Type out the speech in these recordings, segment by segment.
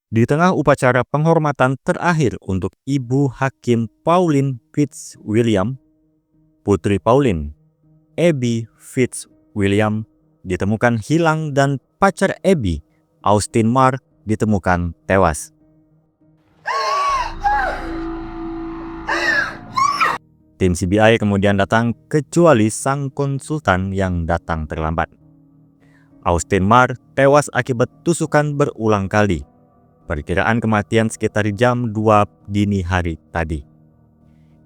Di tengah upacara penghormatan terakhir untuk Ibu Hakim Pauline Fitzwilliam, putri Pauline, Abby Fitzwilliam, ditemukan hilang dan pacar Abby, Austin Marr, ditemukan tewas. Tim CBI kemudian datang kecuali sang konsultan yang datang terlambat. Austin Marr tewas akibat tusukan berulang kali. Perkiraan kematian sekitar jam 2 dini hari tadi.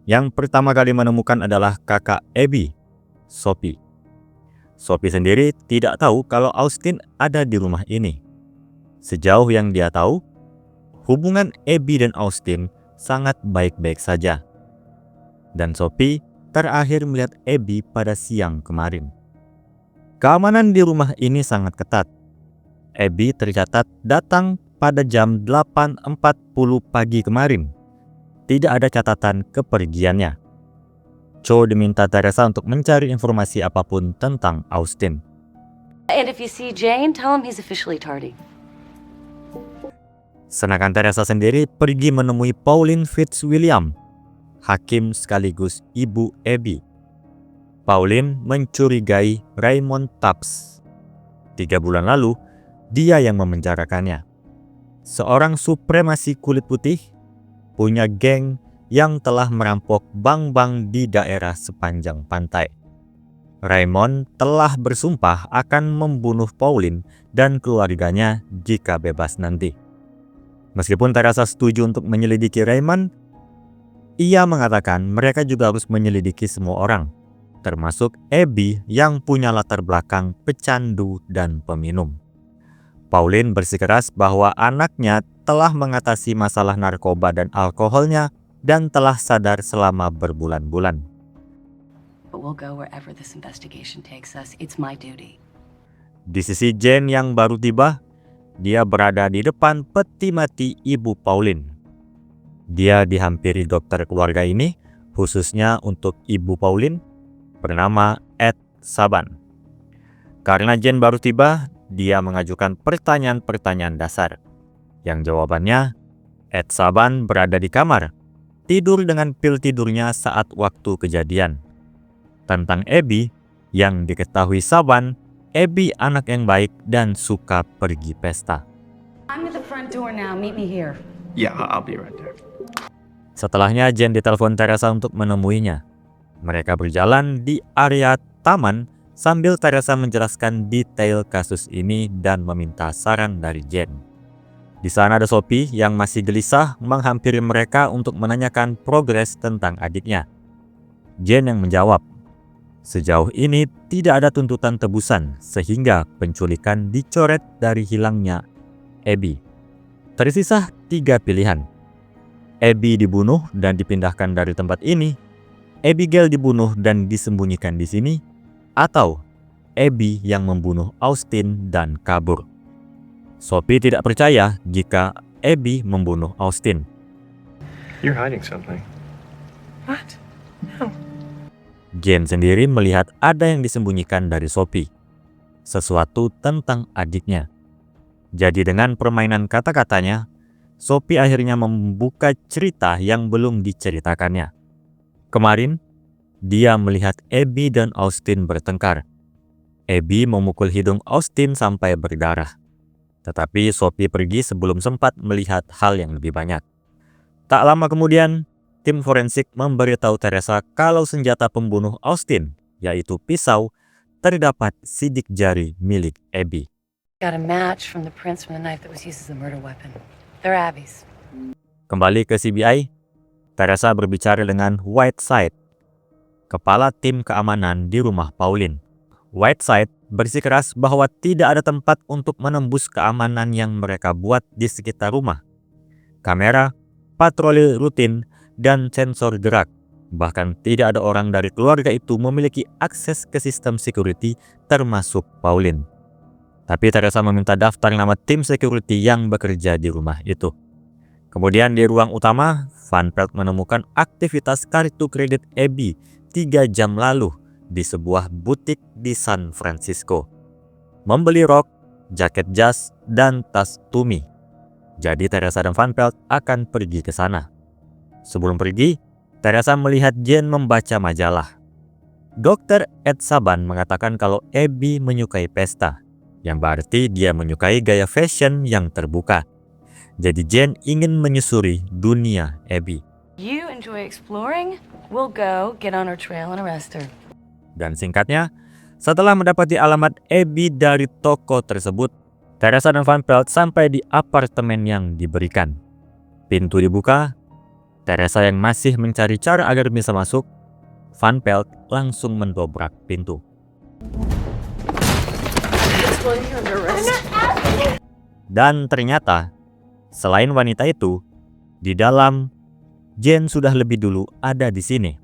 Yang pertama kali menemukan adalah kakak Abby, Sophie. Sophie sendiri tidak tahu kalau Austin ada di rumah ini. Sejauh yang dia tahu, hubungan Abby dan Austin sangat baik-baik saja. Dan Sophie terakhir melihat Abby pada siang kemarin. Keamanan di rumah ini sangat ketat. Abby tercatat datang pada jam 8.40 pagi kemarin. Tidak ada catatan kepergiannya. Cho diminta Teresa untuk mencari informasi apapun tentang Austin. And if you see Jane, tell him he's officially tardy. Sedangkan Teresa sendiri pergi menemui Pauline Fitzwilliam, hakim sekaligus ibu Abby. Pauline mencurigai Raymond Tubbs. 3 bulan lalu, dia yang memenjarakannya. Seorang supremasi kulit putih, punya geng yang telah merampok bank-bank di daerah sepanjang pantai. Raymond telah bersumpah akan membunuh Pauline dan keluarganya jika bebas nanti. Meskipun Teresa setuju untuk menyelidiki Raymond, ia mengatakan mereka juga harus menyelidiki semua orang, termasuk Abby yang punya latar belakang pecandu dan peminum. Pauline bersikeras bahwa anaknya telah mengatasi masalah narkoba dan alkoholnya dan telah sadar selama berbulan-bulan. We'll go wherever this investigation takes us. It's my duty. Di sisi Jane yang baru tiba, dia berada di depan peti mati ibu Pauline. Dia dihampiri dokter keluarga ini, khususnya untuk ibu Pauline, bernama Ed Saban. Karena Jane baru tiba, dia mengajukan pertanyaan-pertanyaan dasar. Yang jawabannya, Ed Saban berada di kamar, tidur dengan pil tidurnya saat waktu kejadian. Tentang Abby, yang diketahui Saban, Abby anak yang baik dan suka pergi pesta. I'm at the front door now. Meet me here. Yeah, I'll be right there. Setelahnya Jane ditelepon Teresa untuk menemuinya. Mereka berjalan di area taman sambil Teresa menjelaskan detail kasus ini dan meminta saran dari Jane. Di sana ada Sophie yang masih gelisah menghampiri mereka untuk menanyakan progres tentang adiknya. Jane yang menjawab, sejauh ini tidak ada tuntutan tebusan sehingga penculikan dicoret dari hilangnya Abby. Tersisa 3 pilihan. Abby dibunuh dan dipindahkan dari tempat ini, Abigail dibunuh dan disembunyikan di sini, atau Abby yang membunuh Austin dan kabur. Sophie tidak percaya jika Abby membunuh Austin. You're hiding something. What? No. Jane sendiri melihat ada yang disembunyikan dari Sophie, sesuatu tentang adiknya. Jadi dengan permainan kata-katanya, Sophie akhirnya membuka cerita yang belum diceritakannya. Kemarin, dia melihat Abby dan Austin bertengkar. Abby memukul hidung Austin sampai berdarah. Tetapi Sophie pergi sebelum sempat melihat hal yang lebih banyak. Tak lama kemudian, tim forensik memberitahu Teresa kalau senjata pembunuh Austin, yaitu pisau, terdapat sidik jari milik Abby. Got a match from the prints from the knife that was used as a murder weapon. They're Abby's. Kembali ke CBI, Teresa berbicara dengan Whiteside, kepala tim keamanan di rumah Pauline. Whiteside bersikeras bahwa tidak ada tempat untuk menembus keamanan yang mereka buat di sekitar rumah. Kamera, patroli rutin, dan sensor gerak. Bahkan tidak ada orang dari keluarga itu memiliki akses ke sistem security termasuk Pauline. Tapi Teresa meminta daftar nama tim security yang bekerja di rumah itu. Kemudian di ruang utama, Van Pelt menemukan aktivitas kartu kredit Abby 3 jam lalu di sebuah butik di San Francisco. Membeli rok, jaket jas, dan tas Tumi. Jadi Teresa dan Van Pelt akan pergi ke sana. Sebelum pergi, Teresa melihat Jane membaca majalah. Dr. Ed Saban mengatakan kalau Abby menyukai pesta, yang berarti dia menyukai gaya fashion yang terbuka. Jadi Jane ingin menyusuri dunia Abby. You enjoy exploring? We'll go get on her trail and arrest her. Dan singkatnya, setelah mendapati alamat Abby dari toko tersebut, Teresa dan Van Pelt sampai di apartemen yang diberikan. Pintu dibuka, Teresa yang masih mencari cara agar bisa masuk, Van Pelt langsung mendobrak pintu. Dan ternyata, selain wanita itu, di dalam Jane sudah lebih dulu ada di sini.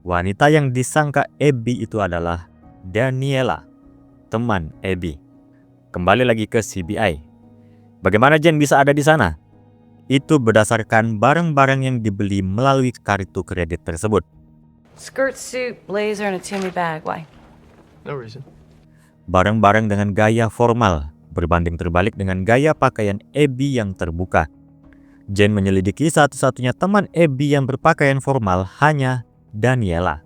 Wanita yang disangka Abby itu adalah Daniela, teman Abby. Kembali lagi ke CBI. Bagaimana Jane bisa ada di sana? Itu berdasarkan barang-barang yang dibeli melalui kartu kredit tersebut. Skirt, suit, blazer, and a Timmy bag. Why? No reason. Barang-barang dengan gaya formal berbanding terbalik dengan gaya pakaian Abby yang terbuka. Jane menyelidiki satu-satunya teman Abby yang berpakaian formal hanya Daniela.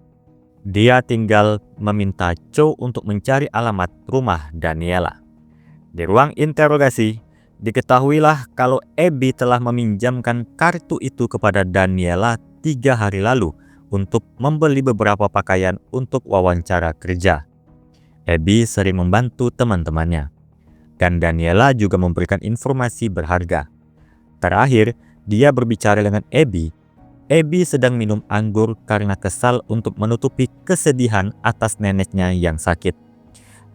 Dia tinggal meminta Cho untuk mencari alamat rumah Daniela. Di ruang interogasi, diketahuilah kalau Abby telah meminjamkan kartu itu kepada Daniela 3 hari lalu untuk membeli beberapa pakaian untuk wawancara kerja. Abby sering membantu teman-temannya, dan Daniela juga memberikan informasi berharga. Terakhir, dia berbicara dengan Abby. Abby sedang minum anggur karena kesal untuk menutupi kesedihan atas neneknya yang sakit.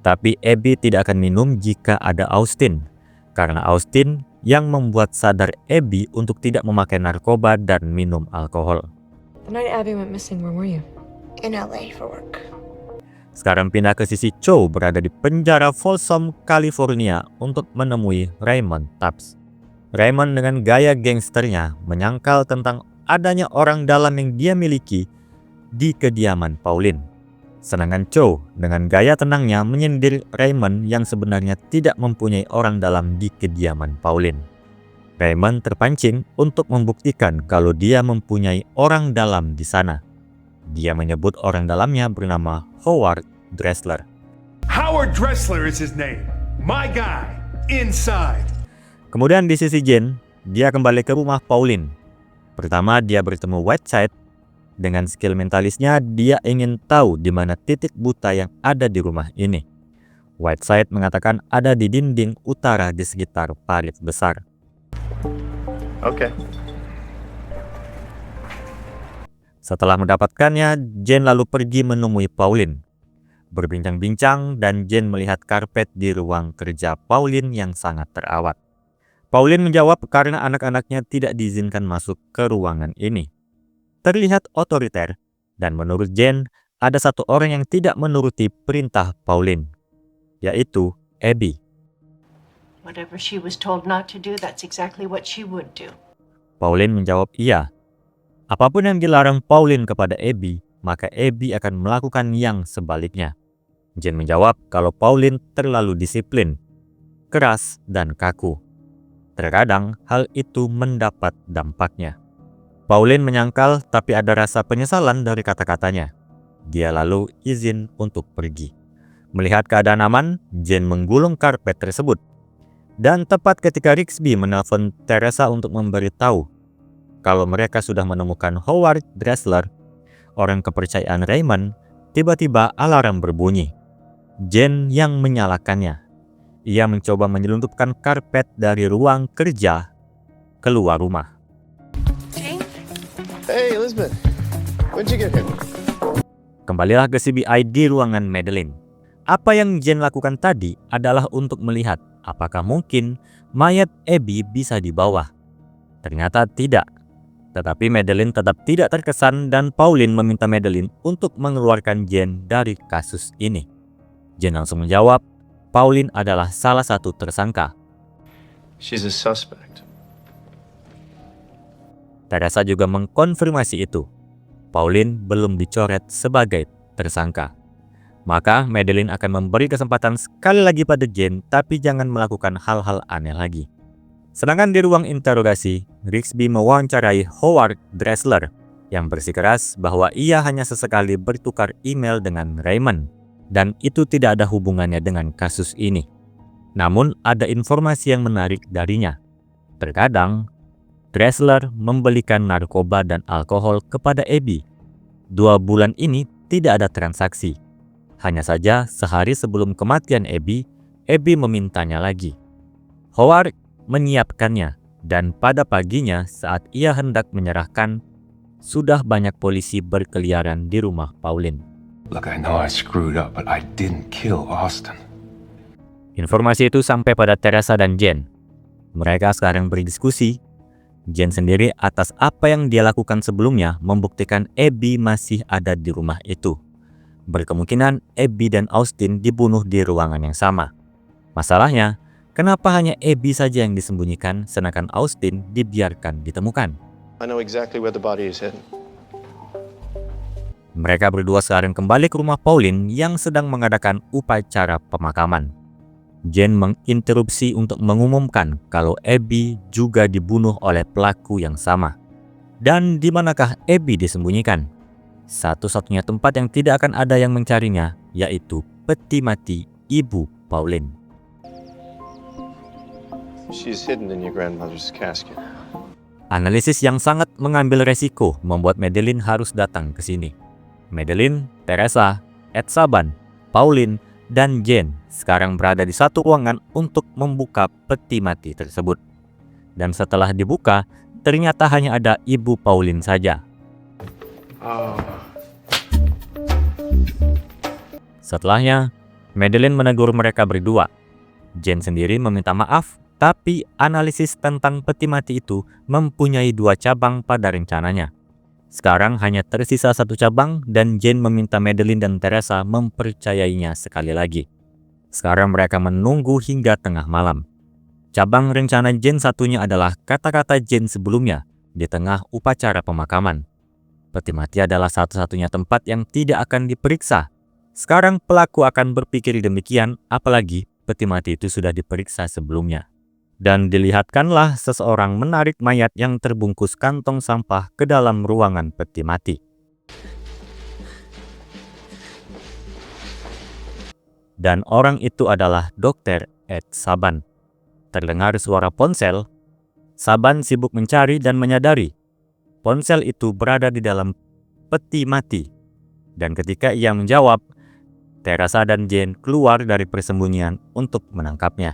Tapi Abby tidak akan minum jika ada Austin, karena Austin yang membuat sadar Abby untuk tidak memakai narkoba dan minum alkohol. The night Abby went missing, where were you? In LA for work. Sekarang pindah ke sisi Cho berada di penjara Folsom, California untuk menemui Raymond Tubbs. Raymond dengan gaya gangsternya menyangkal tentang adanya orang dalam yang dia miliki di kediaman Pauline. Sedangkan Cho dengan gaya tenangnya menyindir Raymond yang sebenarnya tidak mempunyai orang dalam di kediaman Pauline. Raymond terpancing untuk membuktikan kalau dia mempunyai orang dalam di sana. Dia menyebut orang dalamnya bernama Howard Dressler. Howard Dressler is his name. My guy, inside. Kemudian di sisi Jane, dia kembali ke rumah Pauline. Pertama dia bertemu Whiteside. Dengan skill mentalisnya, dia ingin tahu di mana titik buta yang ada di rumah ini. Whiteside mengatakan ada di dinding utara di sekitar parit besar. Okay. Setelah mendapatkannya, Jane lalu pergi menemui Pauline. Berbincang-bincang dan Jane melihat karpet di ruang kerja Pauline yang sangat terawat. Pauline menjawab karena anak-anaknya tidak diizinkan masuk ke ruangan ini. Terlihat otoriter, dan menurut Jane, ada satu orang yang tidak menuruti perintah Pauline, yaitu Abby. Whatever she was told not to do, that's exactly what she would do. Pauline menjawab iya. Apapun yang dilarang Pauline kepada Abby, maka Abby akan melakukan yang sebaliknya. Jane menjawab kalau Pauline terlalu disiplin, keras, dan kaku. Terkadang hal itu mendapat dampaknya. Pauline menyangkal tapi ada rasa penyesalan dari kata-katanya. Dia lalu izin untuk pergi. Melihat keadaan aman, Jane menggulung karpet tersebut. Dan tepat ketika Rigsby menelpon Teresa untuk memberitahu kalau mereka sudah menemukan Howard Dressler, orang kepercayaan Raymond, tiba-tiba alarm berbunyi. Jane yang menyalakannya. Ia mencoba menyelundupkan karpet dari ruang kerja keluar rumah. Hey, Elizabeth. When'd you get here? Kembalilah ke CBI di ruangan Madeline. Apa yang Jane lakukan tadi adalah untuk melihat apakah mungkin mayat Abby bisa dibawa. Ternyata tidak. Tetapi Madeline tetap tidak terkesan dan Pauline meminta Madeline untuk mengeluarkan Jane dari kasus ini. Jane langsung menjawab, Pauline adalah salah satu tersangka. She's a suspect. Teresa juga mengkonfirmasi itu. Pauline belum dicoret sebagai tersangka. Maka Madeline akan memberi kesempatan sekali lagi pada Jane, tapi jangan melakukan hal-hal aneh lagi. Sedangkan di ruang interogasi, Rigsby mewawancarai Howard Dressler yang bersikeras bahwa ia hanya sesekali bertukar email dengan Raymond dan itu tidak ada hubungannya dengan kasus ini. Namun ada informasi yang menarik darinya. Terkadang, Dressler membelikan narkoba dan alkohol kepada Abby. 2 bulan ini tidak ada transaksi. Hanya saja sehari sebelum kematian Abby memintanya lagi. Howard menyiapkannya dan pada paginya saat ia hendak menyerahkan, sudah banyak polisi berkeliaran di rumah Pauline. Look, I know I screwed up, but I didn't kill Austin. Informasi itu sampai pada Teresa dan Jane. Mereka sekarang berdiskusi. Jane sendiri atas apa yang dia lakukan sebelumnya membuktikan Abby masih ada di rumah itu. Berkemungkinan Abby dan Austin dibunuh di ruangan yang sama. Masalahnya, kenapa hanya Abby saja yang disembunyikan sedangkan Austin dibiarkan ditemukan? I know exactly where the body is hidden. Mereka berdua sekarang kembali ke rumah Pauline yang sedang mengadakan upacara pemakaman. Jane menginterupsi untuk mengumumkan kalau Abby juga dibunuh oleh pelaku yang sama. Dan di manakah Abby disembunyikan? Satu-satunya tempat yang tidak akan ada yang mencarinya yaitu peti mati ibu Pauline. She's hidden in your grandmother's casket. Analisis yang sangat mengambil resiko membuat Madeleine harus datang ke sini. Madeleine, Teresa, Ed Saban, Pauline, dan Jane sekarang berada di satu ruangan untuk membuka peti mati tersebut. Dan setelah dibuka, ternyata hanya ada ibu Pauline saja. Setelahnya, Madeleine menegur mereka berdua. Jane sendiri meminta maaf, tapi analisis tentang peti mati itu mempunyai 2 cabang pada rencananya. Sekarang hanya tersisa 1 cabang dan Jane meminta Madeleine dan Teresa mempercayainya sekali lagi. Sekarang mereka menunggu hingga tengah malam. Cabang rencana Jane satunya adalah kata-kata Jane sebelumnya di tengah upacara pemakaman. Peti mati adalah satu-satunya tempat yang tidak akan diperiksa. Sekarang pelaku akan berpikir demikian, apalagi peti mati itu sudah diperiksa sebelumnya. Dan dilihatkanlah seseorang menarik mayat yang terbungkus kantong sampah ke dalam ruangan peti mati. Dan orang itu adalah Dr. Ed Saban. Terdengar suara ponsel. Saban sibuk mencari dan menyadari ponsel itu berada di dalam peti mati. Dan ketika ia menjawab, Teresa dan Jane keluar dari persembunyian untuk menangkapnya.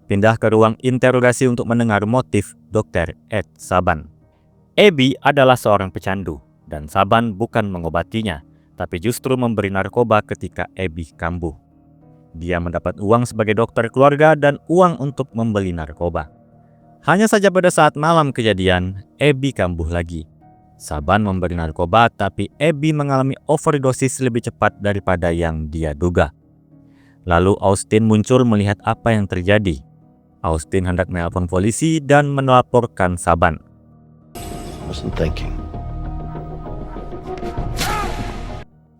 Pindah ke ruang interogasi untuk mendengar motif Dr. Ed Saban. Abby adalah seorang pecandu, dan Saban bukan mengobatinya, tapi justru memberi narkoba ketika Abby kambuh. Dia mendapat uang sebagai dokter keluarga dan uang untuk membeli narkoba. Hanya saja pada saat malam kejadian, Abby kambuh lagi. Saban memberi narkoba, tapi Abby mengalami overdosis lebih cepat daripada yang dia duga. Lalu Austin muncul melihat apa yang terjadi. Austin hendak menelpon polisi dan melaporkan Saban. Wasn't thinking.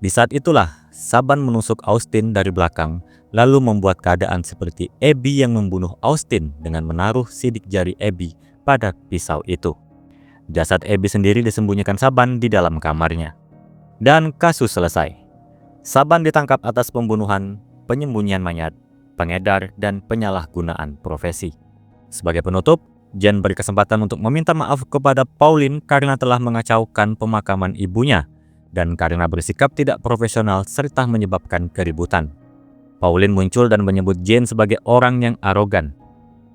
Di saat itulah, Saban menusuk Austin dari belakang, lalu membuat keadaan seperti Abby yang membunuh Austin dengan menaruh sidik jari Abby pada pisau itu. Jasad Abby sendiri disembunyikan Saban di dalam kamarnya. Dan kasus selesai. Saban ditangkap atas pembunuhan, penyembunyian mayat, pengedar, dan penyalahgunaan profesi. Sebagai penutup, Jane berkesempatan untuk meminta maaf kepada Pauline karena telah mengacaukan pemakaman ibunya dan karena bersikap tidak profesional serta menyebabkan keributan. Pauline muncul dan menyebut Jane sebagai orang yang arogan,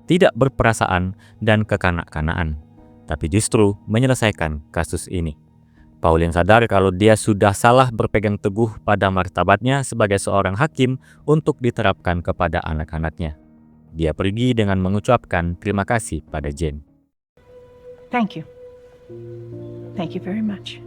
tidak berperasaan, dan kekanak-kanaan, tapi justru menyelesaikan kasus ini. Pauline sadar kalau dia sudah salah berpegang teguh pada martabatnya sebagai seorang hakim untuk diterapkan kepada anak-anaknya. Dia pergi dengan mengucapkan terima kasih pada Jane. Thank you. Thank you very much.